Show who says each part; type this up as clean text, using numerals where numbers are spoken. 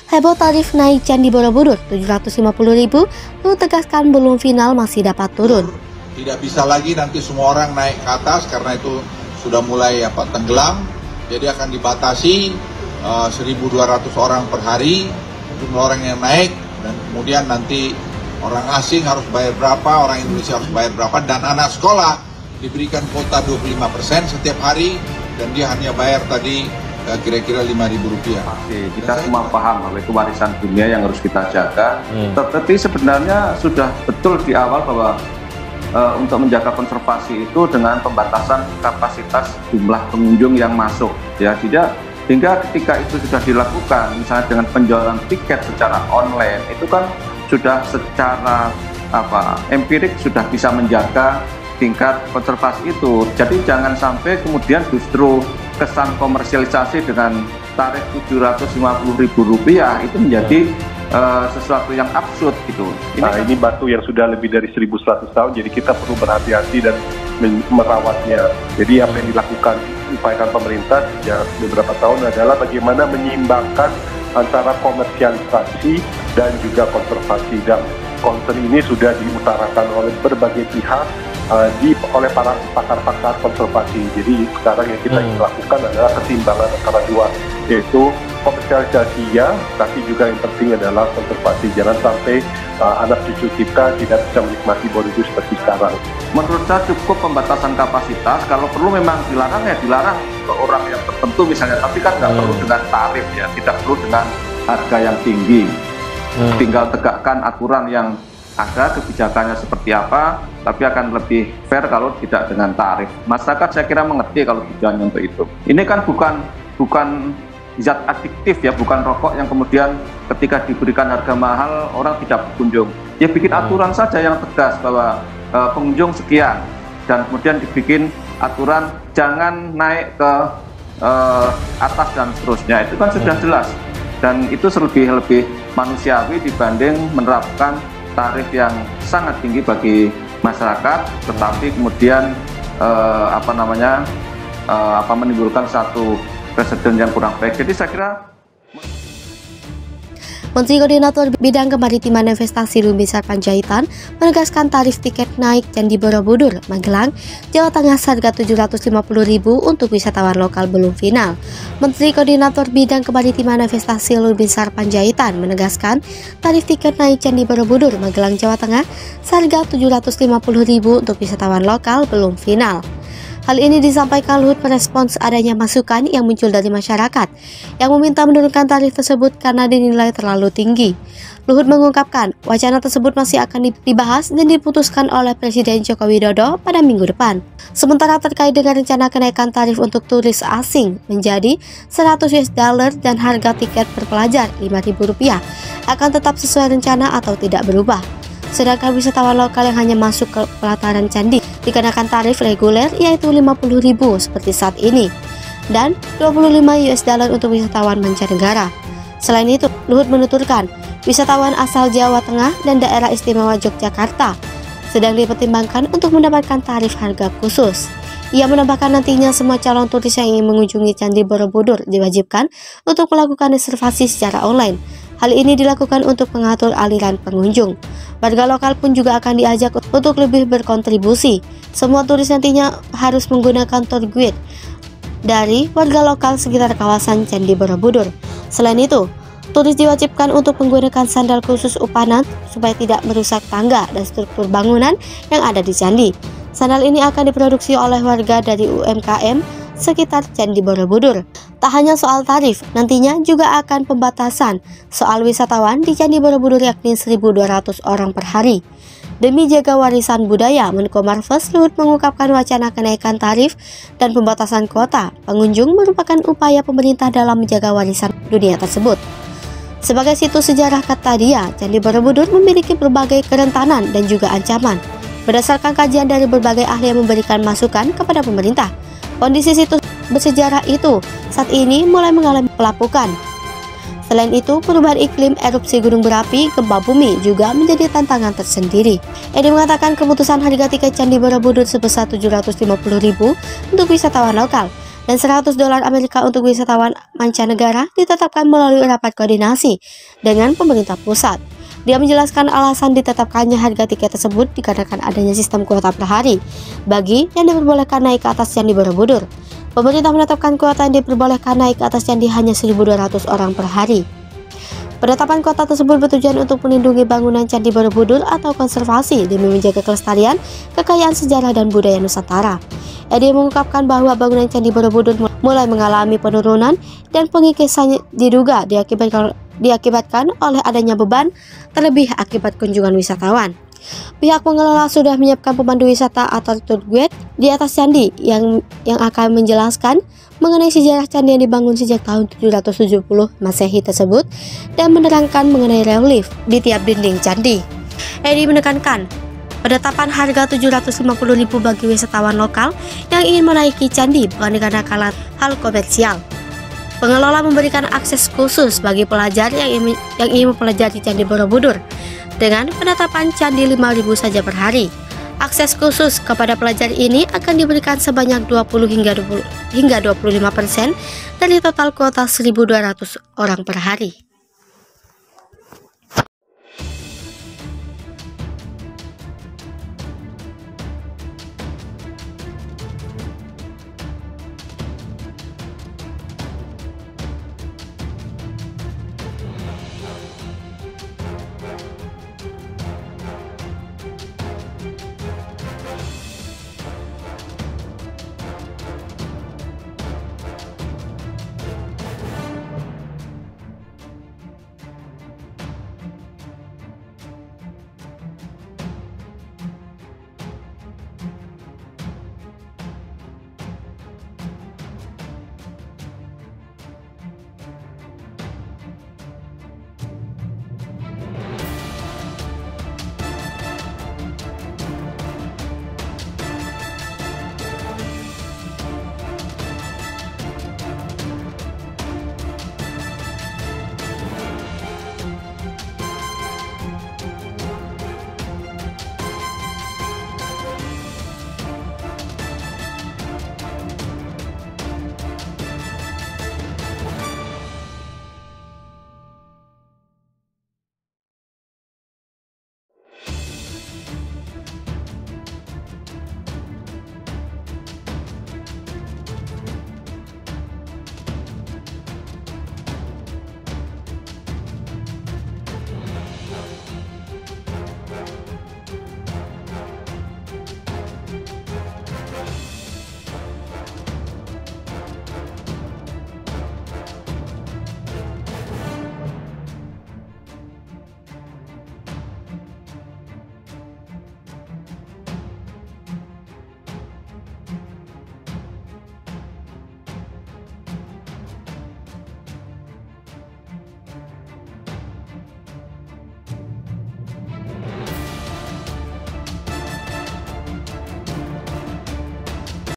Speaker 1: Heboh tarif naik Candi Borobudur 750.000, Luhut tegaskan belum final masih dapat turun.
Speaker 2: Tidak bisa lagi nanti semua orang naik ke atas karena itu sudah mulai tenggelam. Jadi akan dibatasi 1.200 orang per hari jumlah orang yang naik, dan kemudian nanti orang asing harus bayar berapa, orang Indonesia harus bayar berapa, dan anak sekolah diberikan kuota 25% setiap hari, dan dia hanya bayar tadi kira-kira Rp5.000.
Speaker 3: Kita semua paham bahwa itu warisan dunia yang harus kita jaga. Tetapi sebenarnya sudah betul di awal bahwa untuk menjaga konservasi itu dengan pembatasan kapasitas jumlah pengunjung yang masuk, ya tidak, hingga ketika itu sudah dilakukan, misalnya dengan penjualan tiket secara online, itu kan sudah secara empirik sudah bisa menjaga tingkat konservasi itu. Jadi jangan sampai kemudian justru kesan komersialisasi dengan tarif Rp750.000 itu menjadi sesuatu yang absurd gitu.
Speaker 4: Ini batu yang sudah lebih dari 1.100 tahun, jadi kita perlu berhati-hati dan merawatnya. Jadi apa yang dilakukan, upayakan pemerintah sejak beberapa tahun adalah bagaimana menyeimbangkan antara komersialisasi dan juga konservasi. Dan concern ini sudah diutarakan oleh berbagai pihak, oleh para pakar-pakar konservasi. Jadi sekarang yang kita lakukan adalah keseimbangan antara dua, yaitu komersialisasi ya, tapi juga yang penting adalah konservasi. Jangan sampai anak cucu kita tidak bisa menikmati Borobudur seperti sekarang.
Speaker 3: Menurut saya cukup pembatasan kapasitas, kalau perlu memang dilarang ya dilarang untuk orang yang tertentu misalnya, tapi kan nggak perlu dengan tarif ya, tidak perlu dengan harga yang tinggi. Tinggal tegakkan aturan yang ada, kebijakannya seperti apa, tapi akan lebih fair kalau tidak dengan tarif. Masyarakat saya kira mengerti kalau tujuannya untuk itu. Ini kan bukan zat adiktif ya, bukan rokok yang kemudian ketika diberikan harga mahal orang tidak berkunjung. Ya bikin aturan saja yang tegas bahwa pengunjung sekian, dan kemudian dibikin aturan jangan naik ke atas dan seterusnya. Itu kan sudah jelas, dan itu lebih manusiawi dibanding menerapkan tarif yang sangat tinggi bagi masyarakat, tetapi kemudian menimbulkan satu presiden yang kurang baik. Jadi saya kira
Speaker 1: Menteri Koordinator Bidang Kemaritiman dan Investasi Luhut Binsar Panjaitan menegaskan tarif tiket naik Candi Borobudur, Magelang, Jawa Tengah seharga Rp750.000 untuk wisatawan lokal belum final. Menteri Koordinator Bidang Kemaritiman dan Investasi Luhut Binsar Panjaitan menegaskan tarif tiket naik Candi Borobudur, Magelang, Jawa Tengah seharga Rp750.000 untuk wisatawan lokal belum final. Hal ini disampaikan Luhut merespons adanya masukan yang muncul dari masyarakat yang meminta menurunkan tarif tersebut karena dinilai terlalu tinggi. Luhut mengungkapkan wacana tersebut masih akan dibahas dan diputuskan oleh Presiden Joko Widodo pada minggu depan. Sementara terkait dengan rencana kenaikan tarif untuk turis asing menjadi $100 dan harga tiket per pelajar Rp5.000 akan tetap sesuai rencana atau tidak berubah. Sedangkan wisatawan lokal yang hanya masuk ke pelataran candi dikenakan tarif reguler yaitu Rp50.000 seperti saat ini, dan $25 untuk wisatawan mancanegara. Selain itu, Luhut menuturkan wisatawan asal Jawa Tengah dan daerah istimewa Yogyakarta sedang dipertimbangkan untuk mendapatkan tarif harga khusus. Ia menambahkan nantinya semua calon turis yang ingin mengunjungi Candi Borobudur diwajibkan untuk melakukan reservasi secara online. Hal ini dilakukan untuk mengatur aliran pengunjung. Warga lokal pun juga akan diajak untuk lebih berkontribusi. Semua turis nantinya harus menggunakan tour guide dari warga lokal sekitar kawasan Candi Borobudur. Selain itu, turis diwajibkan untuk menggunakan sandal khusus upanan supaya tidak merusak tangga dan struktur bangunan yang ada di candi. Sandal ini akan diproduksi oleh warga dari UMKM sekitar Candi Borobudur. Tak hanya soal tarif, nantinya juga akan pembatasan soal wisatawan di Candi Borobudur yakni 1.200 orang per hari. Demi jaga warisan budaya, Menko Marves Luhut mengungkapkan wacana kenaikan tarif dan pembatasan kuota pengunjung merupakan upaya pemerintah dalam menjaga warisan dunia tersebut. Sebagai situs sejarah kata dia, Candi Borobudur memiliki berbagai kerentanan dan juga ancaman. Berdasarkan kajian dari berbagai ahli yang memberikan masukan kepada pemerintah, kondisi situs bersejarah itu saat ini mulai mengalami pelapukan. Selain itu, perubahan iklim, erupsi gunung berapi, gempa bumi juga menjadi tantangan tersendiri. Edi mengatakan keputusan harga tiket Candi Borobudur sebesar Rp750.000 untuk wisatawan lokal dan $100 Amerika untuk wisatawan mancanegara ditetapkan melalui rapat koordinasi dengan pemerintah pusat. Dia menjelaskan alasan ditetapkannya harga tiket tersebut dikarenakan adanya sistem kuota per hari bagi yang diperbolehkan naik ke atas Candi Borobudur. Pemerintah menetapkan kuota yang diperbolehkan naik ke atas candi hanya 1.200 orang per hari. Penetapan kuota tersebut bertujuan untuk melindungi bangunan Candi Borobudur atau konservasi demi menjaga kelestarian, kekayaan sejarah dan budaya Nusantara. Edi mengungkapkan bahwa bangunan Candi Borobudur mulai mengalami penurunan dan pengikisan diduga diakibatkan oleh adanya beban terlebih akibat kunjungan wisatawan. Pihak pengelola sudah menyiapkan pemandu wisata atau tour guide di atas candi yang akan menjelaskan mengenai sejarah candi yang dibangun sejak tahun 770 Masehi tersebut dan menerangkan mengenai relief di tiap dinding candi. Edi menekankan penetapan harga Rp750.000 bagi wisatawan lokal yang ingin menaiki candi bukan dikarenakan hal komersial. Pengelola memberikan akses khusus bagi pelajar yang ingin mempelajari Candi Borobudur dengan penetapan candi 5.000 saja per hari. Akses khusus kepada pelajar ini akan diberikan sebanyak 20 hingga 25% dari total kuota 1.200 orang per hari.